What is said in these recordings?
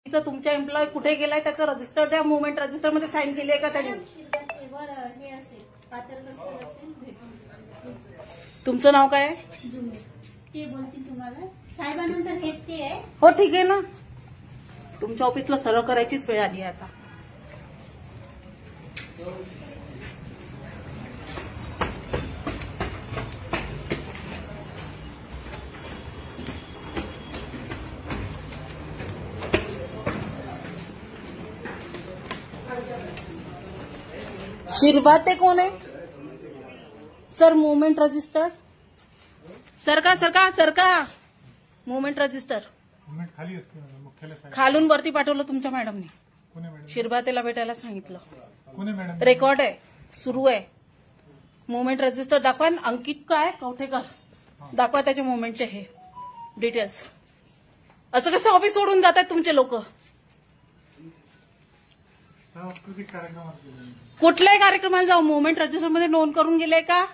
तुमच्या एम्प्लॉय कुठे गेलाय त्याचं रजिस्टर द्या. मुवमेंट रजिस्टर मध्ये साईन केली आहे का त्यांनी? तुमचं नाव काय आहे? ते बोलतील तुम्हाला साहेबांनंतर भेटते आहे. हो ठीक आहे ना. तुमच्या ऑफिसला सर्व करायचीच वेळ आली आहे आता. शिरभाते कोण आहे सर? मुवमेंट रजिस्टर सरका मुवमेंट रजिस्टर खाली असते मुख्यालय साहेब. खालून वरती पाठवलं तुमच्या मॅडमने. कोणी मॅडम? शिरभातेला भेटायला सांगितलं. कोणी मॅडम? रेकॉर्ड आहे, सुरू आहे. मुवमेंट रजिस्टर दाखवा. अंकित काय कवठेकर दाखवा त्याचे मुवमेंटचे हे डिटेल्स. असं कसं ऑफिस सोडून जात आहेत तुमचे लोक? सांस्कृतिक कार्यक्रमात कुठल्याही कार्यक्रमाला जाऊ मुवमेंट रजिस्टरमध्ये नोंद करून गेले का?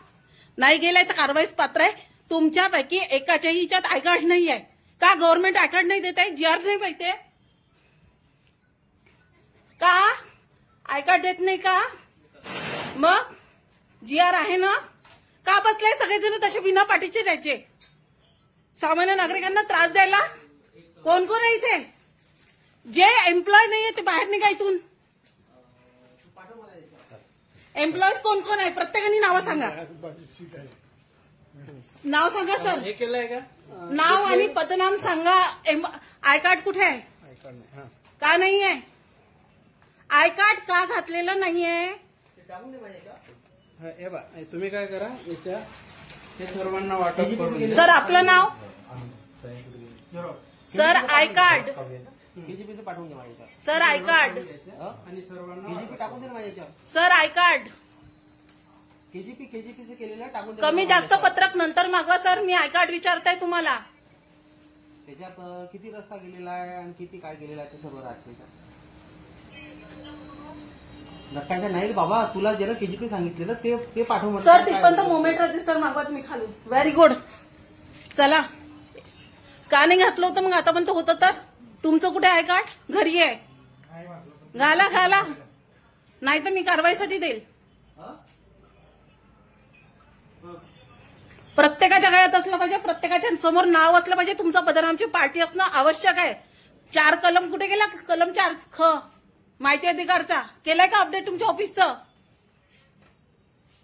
नाही गेलाय तर कारवाईस पात्र आहे. तुमच्यापैकी एकाच्याही हिच्यात आय कार्ड नाही आहे का? गव्हर्नमेंट आय कार्ड नाही देत आहे? जीआर नाही पाहिजे का? आय कार्ड देत नाही का? मग जीआर आहे ना? का बसले सगळेजण तसे बिना पाठीचे द्यायचे? सामान्य नागरिकांना त्रास द्यायला कोण कोण आहे इथे? जे एम्प्लॉय नाहीये ते बाहेर निघा इथून. एम्प्लॉईज कोण कोण आहे? प्रत्येकाने नावं सांगा. नाव सांगा सर. हे केलंय का? नाव आणि पदनाम सांगा. आय कार्ड कुठे आहे? का नाहीये? आय कार्ड का घातलेलं नाहीये? हे बा तुम्ही काय करा याच्या हे सर्वांना वाटप करून. सर आपलं नाव? Sir I card. केजीपीचं पाठवून द्या माझ्या. Sir I card. आणि सर्वांना टाकून द्या माझ्या. Sir I card. केजीपीचं केलेलं टाकून द्या. कमी जास्त पत्रक नंतर मागवा सर. मी आय कार्ड विचारताय तुम्हाला. त्याच्यात किती रस्ता गेलेला आहे आणि किती काय गेलेला आहे ते सर्व राहते. नक्काच्या नाही बाबा, तुला जरा केजीपी सांगितलेलं ते पाठवून. सर ती पण मुवमेंट रजिस्टर मागवा तुम्ही खालून. Very good. चला का नाही घातलं होतं मग आतापर्यंत होतं तर? तुमचं कुठे आय कार्ड? घरी आहे. घाला नाही तर मी कारवाईसाठी देईल. प्रत्येकाच्या गळ्यात असलं पाहिजे, प्रत्येकाच्या समोर नाव असलं पाहिजे. तुमचं पदनामची पार्टी असणं आवश्यक आहे. 4 कलम कुठे गेला? कलम 4 ख माहिती अधिकारचा केलाय का अपडेट? तुमच्या ऑफिसचं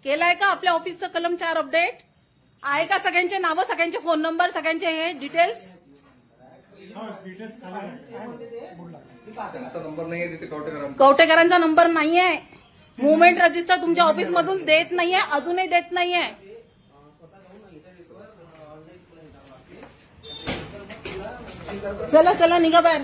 केलाय का? आपल्या ऑफिसचं कलम 4 अपडेट आहे का? सगळ्यांचे नावं, सगळ्यांचे फोन नंबर, सगळ्यांचे हे डिटेल्स. त्यांचा नंबर नाहीये तिथे कवठेकरांचा नंबर नाहीये. मुवमेंट रजिस्टर तुमच्या ऑफिसमधून देत नाहीये, अजूनही देत नाहीये. चला निघा बाहेर.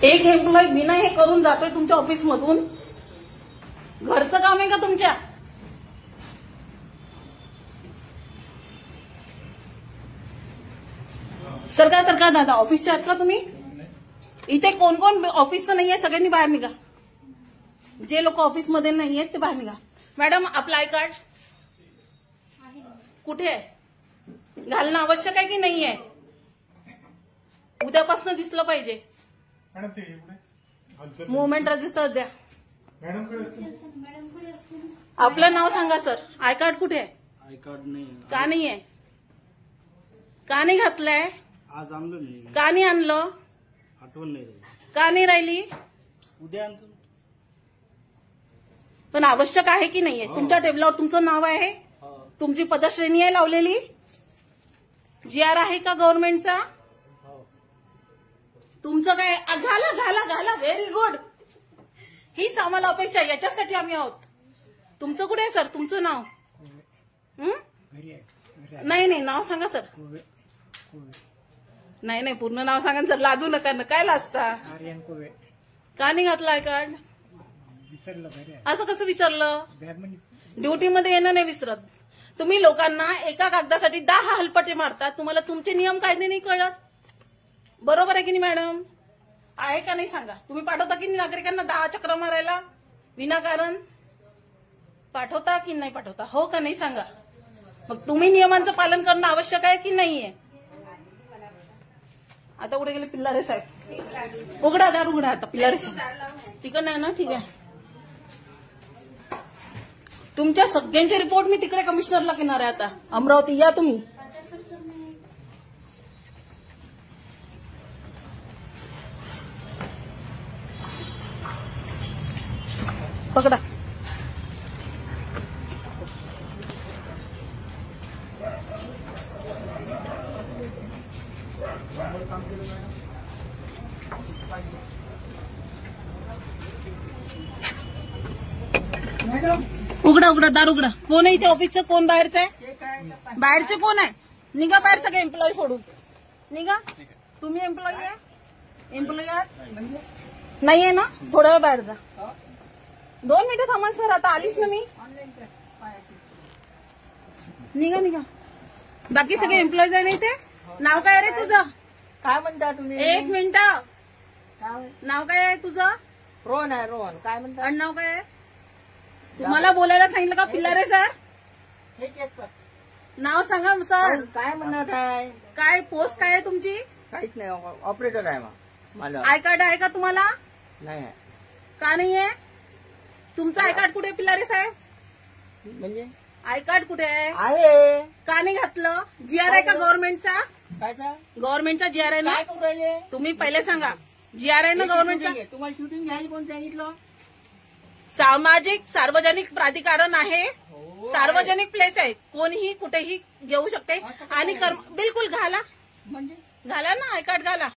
एक एम्प्लॉय बिना हे करून जातोय तुमच्या ऑफिसमधून. घरचं काम आहे का तुमच्या? सरका दादा ऑफिसच्या आहात का तुम्ही? इथे कोण कोण ऑफिसचं नाहीये सगळ्यांनी बाहेर निघा. जे लोक ऑफिसमध्ये नाहीयेत ते बाहेर निघा. मॅडम आपलं आय कार्ड कुठे आहे? घालणं आवश्यक आहे की नाहीये? उद्यापासून दिसलं पाहिजे. मुवमेंट रजिस्टर द्या. आपलं नाव सांगा सर. आय कार्ड कुठे आहे? आय कार्ड नाही. का नाहीये? का नाही घातलंय? आज आणलं नाही. का नाही आणलं? आठवण नाही. का नाही राहिली? उद्या आणतो. पण आवश्यक आहे की नाहीये? तुमच्या टेबलावर तुमचं नाव आहे, तुमची पदश्रेणी आहे लावलेली, जीआर आहे का गव्हर्नमेंटचा? तुमचं काय? घाला. Very good. हीच आम्हाला अपेक्षा, याच्यासाठी आम्ही आहोत. तुमचं कुठे आहे सर? तुमचं नाव? नाही नाव सांगा सर. नाही पूर्ण नाव सांगा सर. लाजू नका. काय लाजता? का नाही घातलं आय कार्ड? असं कसं विसरलं? ड्युटीमध्ये येणं नाही विसरत. तुम्ही लोकांना एका कागदासाठी 10 हलपटे मारतात. तुम्हाला तुमचे नियम कायदे नाही कळत. बरोबर आहे की नाही मॅडम? आहे का नाही सांगा. तुम्ही पाठवता की नागरिकांना 10 चक्र मारायला विनाकारण? पाठवता की नाही पाठवता? हो का नाही सांगा. मग तुम्ही नियमांचं पालन करणं आवश्यक आहे की नाहीये? आता कुठे गेले पिल्लारे साहेब? उघडा दार उघडा आता. पिल्लारे साहेब तिकडं नाही ना? ठीक आहे. तुमच्या सगळ्यांचे रिपोर्ट मी तिकडे कमिशनरला घेणार आहे आता. अमरावती या तुम्ही. पकडा. उघडा उघडा दार उघडा. कोण आहे इथे ऑफिसचं? कोण बाहेरचं आहे? बाहेरचे कोण आहे? निघा बाहेर सगळे एम्प्लॉई सोडून निघा. तुम्ही एम्प्लॉई आहे? एम्प्लॉई आहात नाहीये ना? थोडा वेळ बाहेर जा. 2 मिनिटं थांबा सर. आता आलीच ना मी. निघा निघा. बाकी सगळे एम्प्लॉईज आहे ना इथे? नाव काय रे तुझं? काय म्हणता तुम्ही? 1 मिनिट. नाव काय आहे तुझं? रोहन आहे रोहन. काय म्हणता? नाव काय आहे? तुम्हाला बोलायला सांगितलं का पिल्लारे सर? हे चेक कर. नाव सांगा सर. काय म्हणत आहे? काय पोस्ट काय आहे तुमची? काहीच नाही. ऑपरेटर आहे मला. आय कार्ड आहे का तुम्हाला? नाही आहे. का नाहीये? तुमचं आय कार्ड कुठे आहे पिल्लारे साहेब? म्हणजे आय कार्ड कुठे आहे? आहे. का नाही घातलं? जीआर आहे का गव्हर्नमेंटचा? काय गव्हर्नमेंटचा जीआर आहे ना? काय करू राहिले? तुम्ही पहिले सांगा. जीआर आहे ना गव्हर्नमेंटचा? तुम्हाला शूटिंग घ्यायला कोण सांगितलं? सामाजिक सार्वजनिक प्राधिकरण आहे. सार्वजनिक प्लेस आहे. कोणीही कुठेही घेऊ शकते. आणि बिलकुल घाला. म्हणजे घाला ना आय कार्ड घाला.